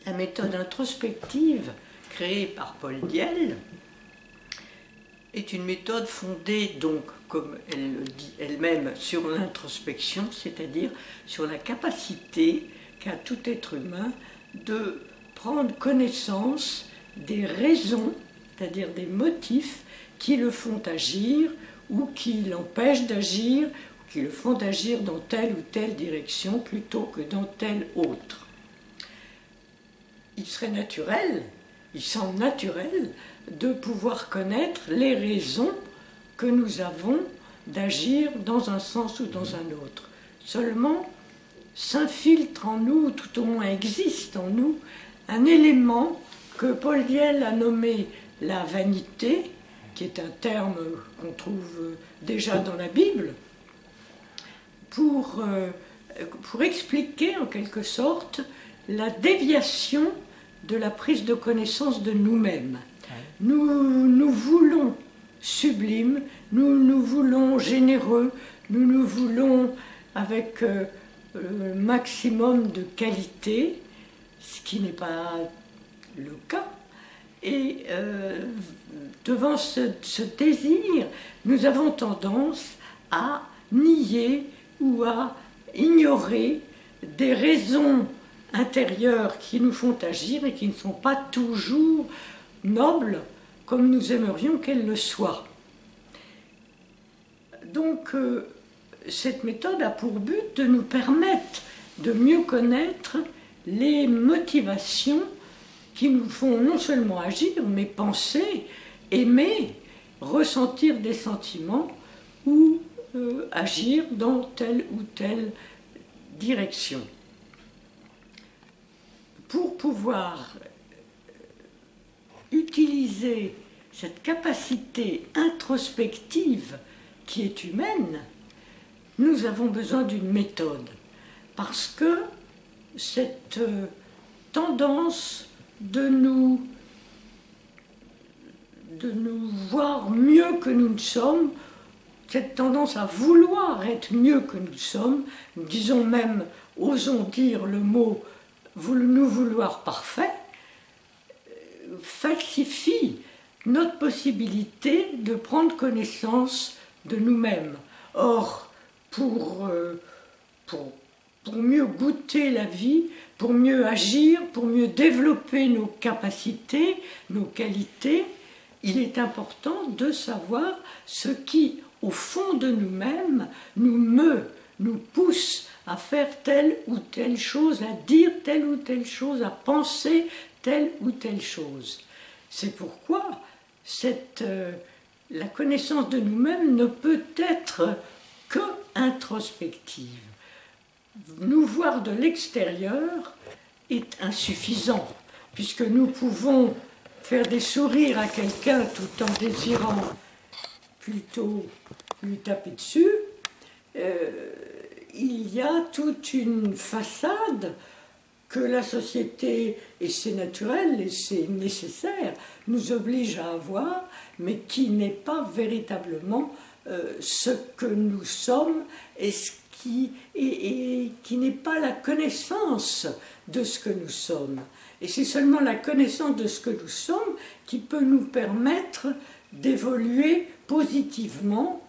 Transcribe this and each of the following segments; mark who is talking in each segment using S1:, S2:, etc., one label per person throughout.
S1: La méthode introspective créée par Paul Diel est une méthode fondée, donc, comme elle le dit elle-même, sur l'introspection, c'est-à-dire sur la capacité qu'a tout être humain de prendre connaissance des raisons, c'est-à-dire des motifs qui le font agir ou qui l'empêchent d'agir, ou qui le font agir dans telle ou telle direction plutôt que dans telle autre. Il serait naturel, il semble naturel, de pouvoir connaître les raisons que nous avons d'agir dans un sens ou dans un autre. Seulement, s'infiltre en nous, tout au moins existe en nous, un élément que Paul Diel a nommé la vanité, qui est un terme qu'on trouve déjà dans la Bible, pour expliquer en quelque sorte la déviation de la prise de connaissance de nous-mêmes. Nous voulons sublime, nous voulons généreux, nous voulons avec le maximum de qualité, ce qui n'est pas le cas. Et devant ce désir, nous avons tendance à nier ou à ignorer des raisons intérieures qui nous font agir et qui ne sont pas toujours nobles comme nous aimerions qu'elles le soient. Donc, cette méthode a pour but de nous permettre de mieux connaître les motivations qui nous font non seulement agir, mais penser, aimer, ressentir des sentiments ou agir dans telle ou telle direction. Pour pouvoir utiliser cette capacité introspective qui est humaine, nous avons besoin d'une méthode. Parce que cette tendance de nous voir mieux que nous ne sommes, cette tendance à vouloir être mieux que nous sommes, disons même, osons dire le mot nous vouloir parfait, falsifie notre possibilité de prendre connaissance de nous-mêmes. Or, pour mieux goûter la vie, pour mieux agir, pour mieux développer nos capacités, nos qualités, il est important de savoir ce qui, au fond de nous-mêmes, nous pousse à faire telle ou telle chose, à dire telle ou telle chose, à penser telle ou telle chose. C'est pourquoi la connaissance de nous-mêmes ne peut être que introspective. Nous voir de l'extérieur est insuffisant, puisque nous pouvons faire des sourires à quelqu'un tout en désirant plutôt lui taper dessus. Il y a toute une façade que la société, et c'est naturel et c'est nécessaire, nous oblige à avoir, mais qui n'est pas véritablement ce que nous sommes et qui n'est pas la connaissance de ce que nous sommes. Et c'est seulement la connaissance de ce que nous sommes qui peut nous permettre d'évoluer positivement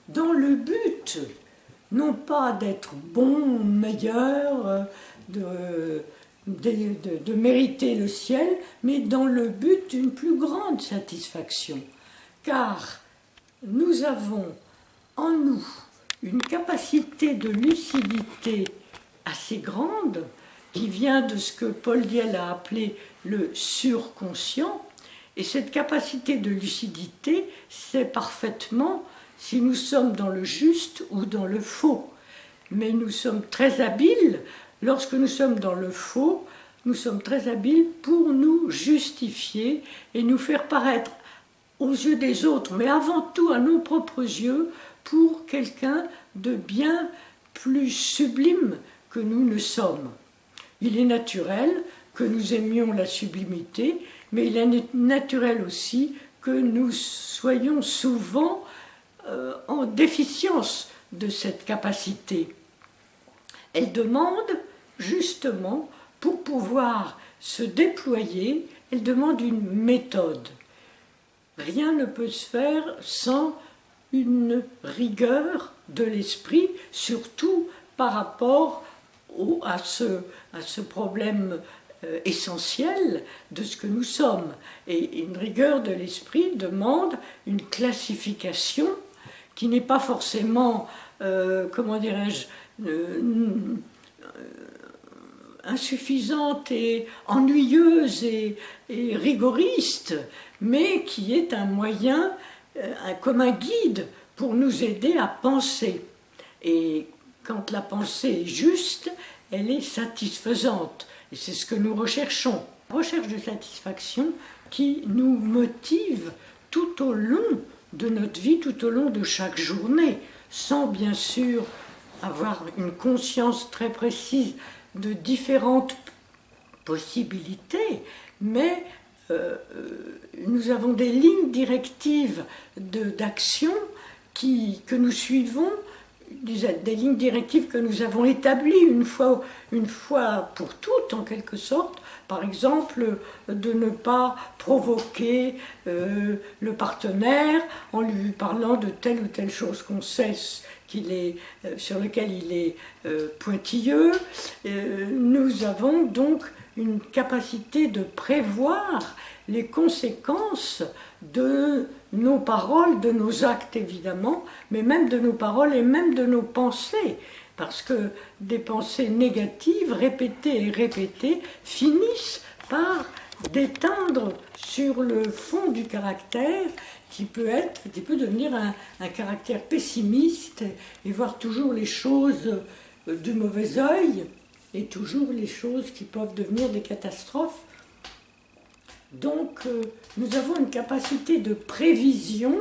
S1: dans le but, non pas d'être bon, meilleur, de mériter le ciel, mais dans le but d'une plus grande satisfaction. Car nous avons en nous une capacité de lucidité assez grande qui vient de ce que Paul Diel a appelé le surconscient. Et cette capacité de lucidité sait parfaitement si nous sommes dans le juste ou dans le faux. Mais nous sommes très habiles, lorsque nous sommes dans le faux, nous sommes très habiles pour nous justifier et nous faire paraître aux yeux des autres, mais avant tout à nos propres yeux, pour quelqu'un de bien plus sublime que nous ne sommes. Il est naturel que nous aimions la sublimité, mais il est naturel aussi que nous soyons souvent en déficience de cette capacité. Elle demande justement, pour pouvoir se déployer, elle demande une méthode. Rien ne peut se faire sans une rigueur de l'esprit, surtout par rapport à ce problème essentiel de ce que nous sommes. Et une rigueur de l'esprit demande une classification qui n'est pas forcément, comment dirais-je, insuffisante et ennuyeuse et rigoriste, mais qui est un moyen, comme un guide pour nous aider à penser. Et quand la pensée est juste, elle est satisfaisante. Et c'est ce que nous recherchons. La recherche de satisfaction qui nous motive tout au long de notre vie, tout au long de chaque journée, sans bien sûr avoir une conscience très précise de différentes possibilités, mais nous avons des lignes directives d'action que nous suivons, des lignes directives que nous avons établies une fois pour toutes, en quelque sorte. Par exemple, de ne pas provoquer le partenaire en lui parlant de telle ou telle chose qu'on sait sur lequel il est pointilleux. Nous avons donc une capacité de prévoir les conséquences de nos paroles, de nos actes évidemment, mais même de nos paroles et même de nos pensées. Parce que des pensées négatives, répétées et répétées, finissent par déteindre sur le fond du caractère qui peut devenir un caractère pessimiste et voir toujours les choses du mauvais œil et toujours les choses qui peuvent devenir des catastrophes. Donc nous avons une capacité de prévision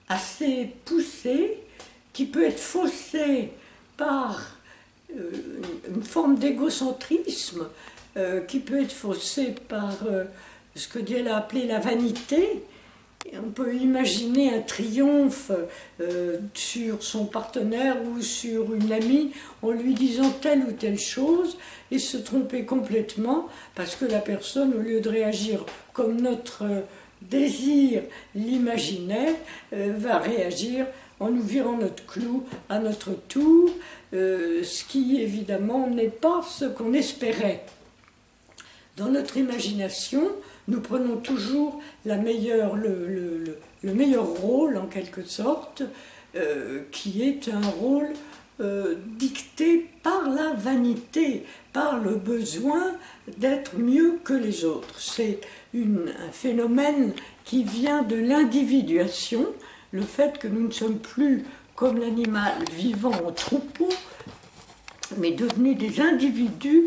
S1: assez poussée qui peut être faussée par une forme d'égocentrisme, qui peut être faussée par ce que Dieu a appelé la vanité. Et on peut imaginer un triomphe sur son partenaire ou sur une amie en lui disant telle ou telle chose et se tromper complètement parce que la personne, au lieu de réagir comme notre désir l'imaginait, va réagir en nous virant notre clou à notre tour, ce qui évidemment n'est pas ce qu'on espérait. Dans notre imagination, nous prenons toujours le meilleur rôle, en quelque sorte, qui est un rôle dicté par la vanité, par le besoin d'être mieux que les autres. C'est un phénomène qui vient de l'individuation, le fait que nous ne sommes plus comme l'animal vivant en troupeau, mais devenus des individus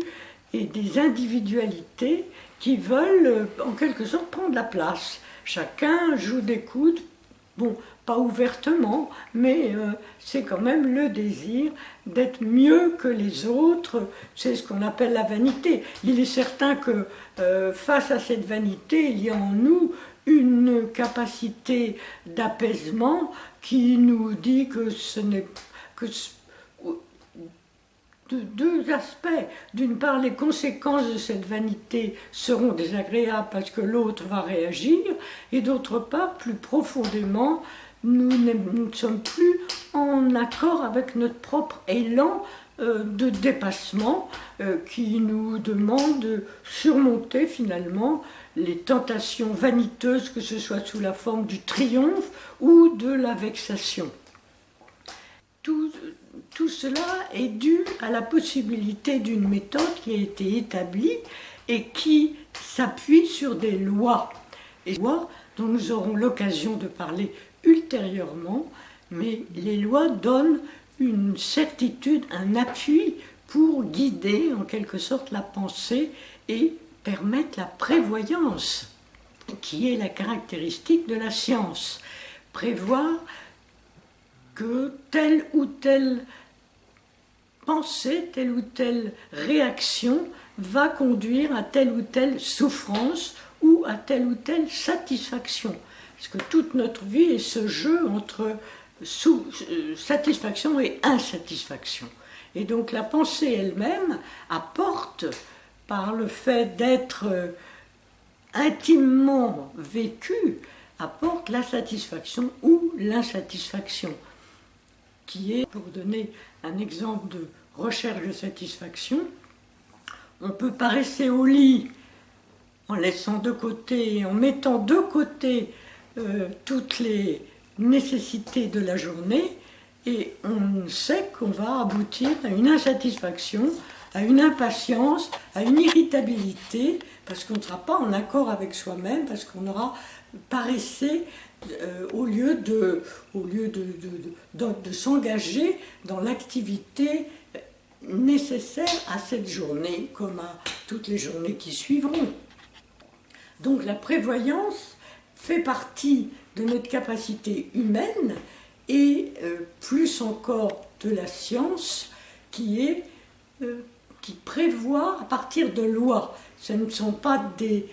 S1: et des individualités qui veulent en quelque sorte prendre la place. Chacun joue des coudes, bon, pas ouvertement, mais c'est quand même le désir d'être mieux que les autres, c'est ce qu'on appelle la vanité. Il est certain que face à cette vanité, il y a en nous une capacité d'apaisement qui nous dit que ce n'est que de deux aspects. D'une part, les conséquences de cette vanité seront désagréables parce que l'autre va réagir, et d'autre part, plus profondément, nous ne sommes plus en accord avec notre propre élan de dépassement qui nous demande de surmonter finalement les tentations vaniteuses, que ce soit sous la forme du triomphe ou de la vexation. Tout cela est dû à la possibilité d'une méthode qui a été établie et qui s'appuie sur des lois. Et lois dont nous aurons l'occasion de parler ultérieurement, mais les lois donnent une certitude, un appui pour guider en quelque sorte la pensée et permettre la prévoyance, qui est la caractéristique de la science. Prévoir que telle ou telle pensée, telle ou telle réaction va conduire à telle ou telle souffrance ou à telle ou telle satisfaction. Parce que toute notre vie est ce jeu entre satisfaction et insatisfaction. Et donc la pensée elle-même apporte par le fait d'être intimement vécu, apporte la satisfaction ou l'insatisfaction, qui est, pour donner un exemple de recherche de satisfaction, on peut pas rester au lit en laissant de côté, en mettant de côté toutes les nécessités de la journée, et on sait qu'on va aboutir à une insatisfaction, à une impatience, à une irritabilité, parce qu'on ne sera pas en accord avec soi-même, parce qu'on aura paressé au lieu de s'engager dans l'activité nécessaire à cette journée, comme à toutes les journées qui suivront. Donc la prévoyance fait partie de notre capacité humaine, et plus encore de la science qui prévoit à partir de lois. Ce ne sont pas des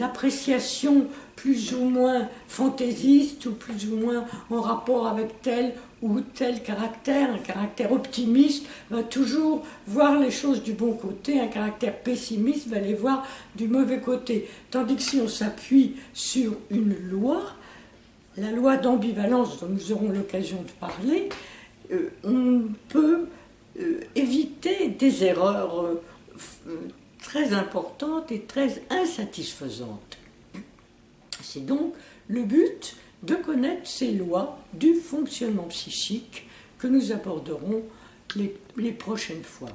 S1: appréciations plus ou moins fantaisistes ou plus ou moins en rapport avec tel ou tel caractère. Un caractère optimiste va toujours voir les choses du bon côté, un caractère pessimiste va les voir du mauvais côté. Tandis que si on s'appuie sur une loi, la loi d'ambivalence dont nous aurons l'occasion de parler, on peut éviter des erreurs très importantes et très insatisfaisantes. C'est donc le but de connaître ces lois du fonctionnement psychique que nous aborderons les prochaines fois.